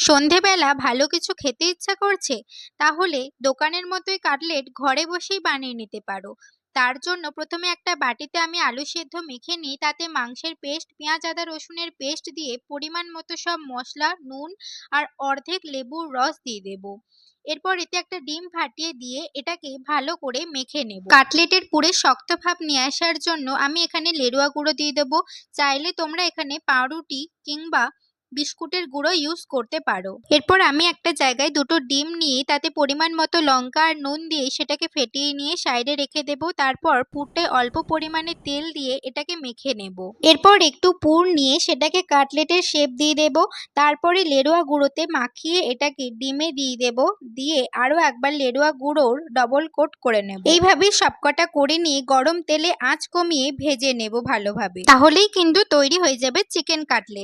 সন্ধেবেলা ভালো কিছু খেতে ইচ্ছা করছে, তাহলে দোকানের মতোই কাটলেট ঘরে বসেই বানিয়ে নিতে পারো। তার জন্য প্রথমে একটা বাটিতে আমি আলু সেদ্ধ মেখে নিই, তাতে মাংসের পেস্ট, পেঁয়াজ, আদা, রসুনের পেস্ট দিয়ে পরিমাণ মতো সব মশলা, নুন আর অর্ধেক লেবুর রস দিয়ে দেব। এরপর এতে একটা ডিম ফাটিয়ে দিয়ে এটাকে ভালো করে মেখে নেব। কাটলেটের পুরে শক্ত ভাব নিয়ে আসার জন্য আমি এখানে লেরুয়া গুঁড়ো দিয়ে দেবো। চাইলে তোমরা এখানে পাউরুটি কিংবা বিস্কুটের গুঁড়ো ইউজ করতে পারো। এরপর আমি একটা জায়গায় দুটো ডিম নিয়ে তাতে পরিমাণ মতো লঙ্কা আর নুন দিয়ে সেটাকে ফেটিয়ে নিয়ে সাইডে রেখে দেব। তারপর পুরটে অল্প পরিমাণে তেল দিয়ে এটাকে মেখে নেব। এরপর একটু পুর নিয়ে সেটাকে কাটলেটের শেপ দিয়ে দেব। তারপরে লেরুয়া গুঁড়োতে মাখিয়ে এটাকে ডিমে দিয়ে দেব, দিয়ে আরো একবার লেরুয়া গুঁড়োর ডবল কোট করে নেব। এইভাবে সবকটা করে নিয়ে গরম তেলে আঁচ কমিয়ে ভেজে নেব ভালোভাবে। তাহলেই কিন্তু তৈরি হয়ে যাবে চিকেন কাটলেট।